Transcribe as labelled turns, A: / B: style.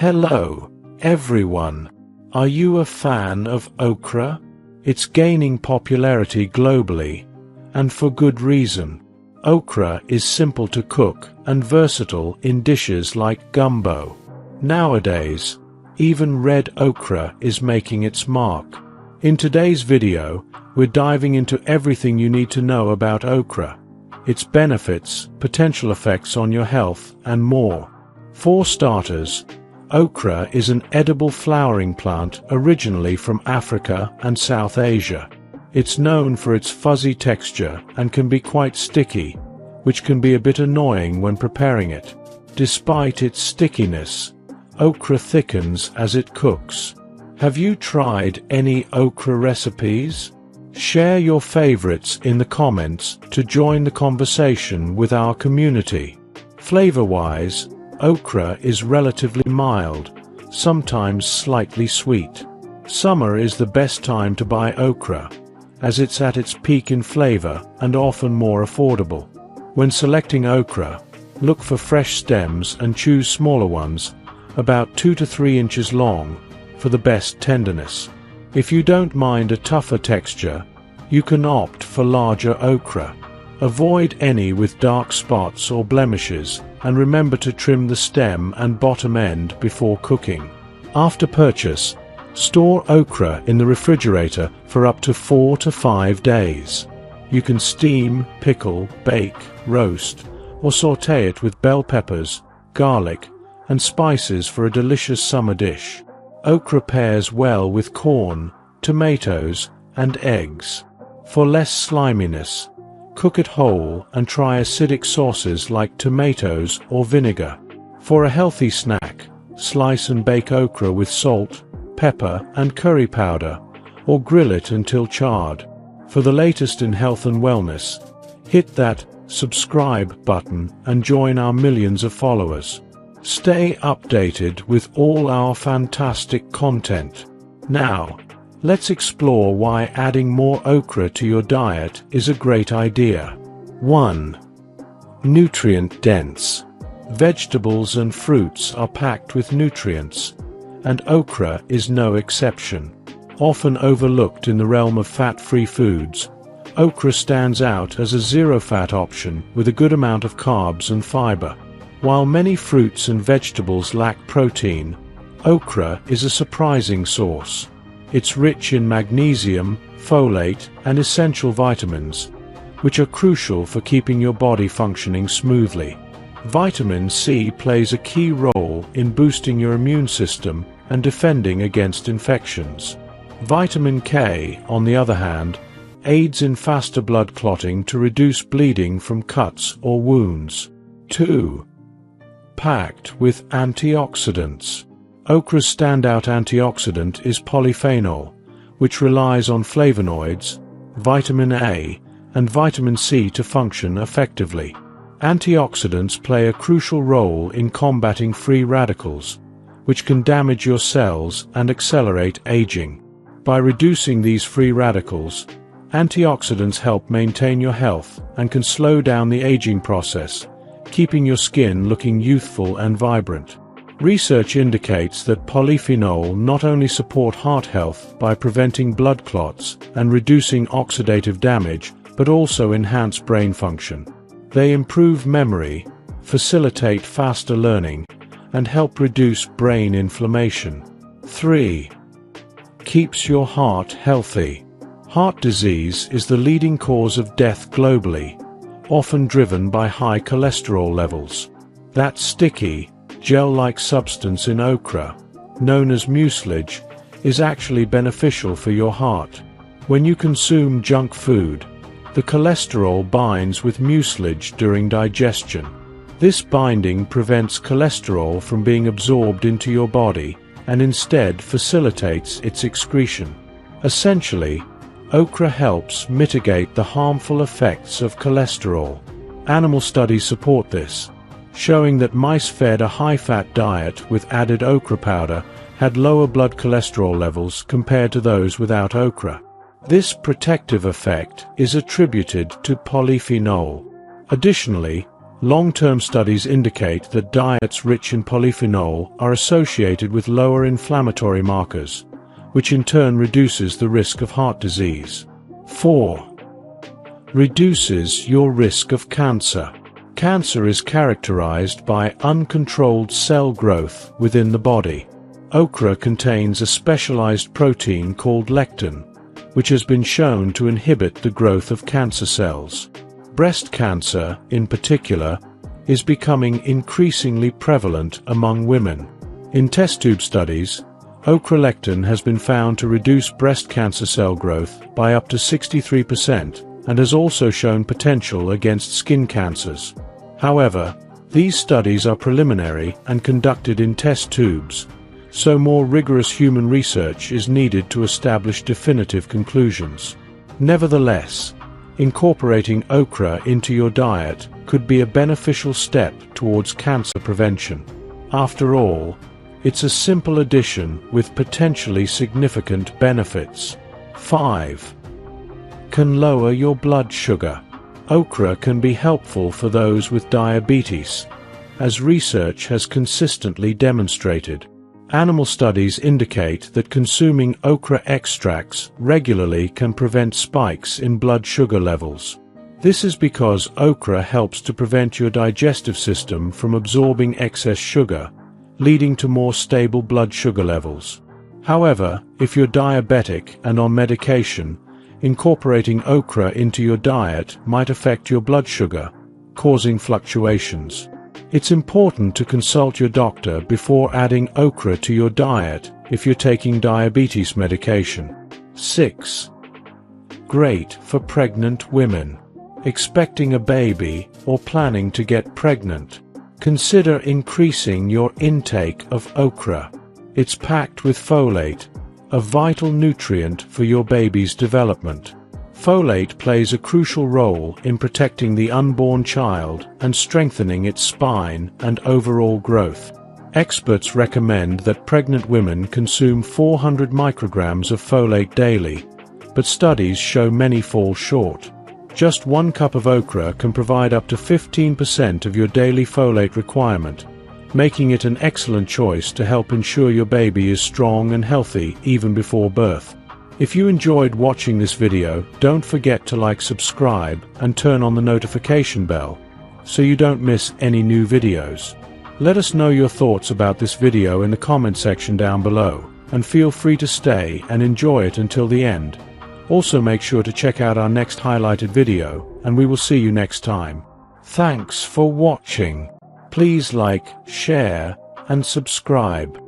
A: Hello, everyone. Are you a fan of okra? It's gaining popularity globally, and for good reason. Okra is simple to cook and versatile in dishes like gumbo. Nowadays, even red okra is making its mark. In today's video, we're diving into everything you need to know about okra, its benefits, potential effects on your health, and more. For starters, okra is an edible flowering plant originally from Africa and South Asia. It's known for its fuzzy texture and can be quite sticky, which can be a bit annoying when preparing it. Despite its stickiness, okra thickens as it cooks. Have you tried any okra recipes? Share your favorites in the comments to join the conversation with our community. Flavor-wise, okra is relatively mild, sometimes slightly sweet. Summer is the best time to buy okra, as it's at its peak in flavor and often more affordable. When selecting okra, look for fresh stems and choose smaller ones, about 2 to 3 inches long, for the best tenderness. If you don't mind a tougher texture, you can opt for larger okra. Avoid any with dark spots or blemishes, and remember to trim the stem and bottom end before cooking. After purchase, store okra in the refrigerator for up to 4 to 5 days. You can steam, pickle, bake, roast, or sauté it with bell peppers, garlic, and spices for a delicious summer dish. Okra pairs well with corn, tomatoes, and eggs. For less sliminess, cook it whole and try acidic sauces like tomatoes or vinegar. For a healthy snack, slice and bake okra with salt, pepper, and curry powder, or grill it until charred. For the latest in health and wellness, hit that subscribe button and join our millions of followers. Stay updated with all our fantastic content. Now, let's explore why adding more okra to your diet is a great idea. 1. Nutrient-dense. Vegetables and fruits are packed with nutrients, and okra is no exception. Often overlooked in the realm of fat-free foods, okra stands out as a zero-fat option with a good amount of carbs and fiber. While many fruits and vegetables lack protein, okra is a surprising source. It's rich in magnesium, folate, and essential vitamins, which are crucial for keeping your body functioning smoothly. Vitamin C plays a key role in boosting your immune system and defending against infections. Vitamin K, on the other hand, aids in faster blood clotting to reduce bleeding from cuts or wounds. 2. Packed with antioxidants. Okra's standout antioxidant is polyphenol, which relies on flavonoids, vitamin A, and vitamin C to function effectively. Antioxidants play a crucial role in combating free radicals, which can damage your cells and accelerate aging. By reducing these free radicals, antioxidants help maintain your health and can slow down the aging process, keeping your skin looking youthful and vibrant. Research indicates that polyphenols not only support heart health by preventing blood clots and reducing oxidative damage, but also enhance brain function. They improve memory, facilitate faster learning, and help reduce brain inflammation. 3. Keeps your heart healthy. Heart disease is the leading cause of death globally, often driven by high cholesterol levels. That sticky, gel-like substance in okra, known as mucilage, is actually beneficial for your heart. When you consume junk food, the cholesterol binds with mucilage during digestion. This binding prevents cholesterol from being absorbed into your body and instead facilitates its excretion. Essentially, okra helps mitigate the harmful effects of cholesterol. Animal studies support this, showing that mice fed a high-fat diet with added okra powder had lower blood cholesterol levels compared to those without okra. This protective effect is attributed to polyphenol. Additionally, Long-term studies indicate that diets rich in polyphenol are associated with lower inflammatory markers, which in turn reduces the risk of heart disease. 4. Reduces your risk of cancer. Cancer is characterized by uncontrolled cell growth within the body. Okra contains a specialized protein called lectin, which has been shown to inhibit the growth of cancer cells. Breast cancer, in particular, is becoming increasingly prevalent among women. In test tube studies, okra lectin has been found to reduce breast cancer cell growth by up to 63% and has also shown potential against skin cancers. However, these studies are preliminary and conducted in test tubes, so more rigorous human research is needed to establish definitive conclusions. Nevertheless, incorporating okra into your diet could be a beneficial step towards cancer prevention. After all, it's a simple addition with potentially significant benefits. 5. Can lower your blood sugar. Okra can be helpful for those with diabetes, as research has consistently demonstrated. Animal studies indicate that consuming okra extracts regularly can prevent spikes in blood sugar levels. This is because okra helps to prevent your digestive system from absorbing excess sugar, leading to more stable blood sugar levels. However, if you're diabetic and on medication, incorporating okra into your diet might affect your blood sugar, causing fluctuations. It's important to consult your doctor before adding okra to your diet if you're taking diabetes medication. 6. Great for pregnant women. Expecting a baby or planning to get pregnant. Consider increasing your intake of okra. It's packed with folate, a vital nutrient for your baby's development. Folate plays a crucial role in protecting the unborn child and strengthening its spine and overall growth. Experts recommend that pregnant women consume 400 micrograms of folate daily, but studies show many fall short. Just 1 cup of okra can provide up to 15% of your daily folate requirement, making it an excellent choice to help ensure your baby is strong and healthy even before birth. If you enjoyed watching this video, don't forget to like, subscribe, and turn on the notification bell, so you don't miss any new videos. Let us know your thoughts about this video in the comment section down below, and feel free to stay and enjoy it until the end. Also make sure to check out our next highlighted video, and we will see you next time. Thanks for watching. Please like, share, and subscribe.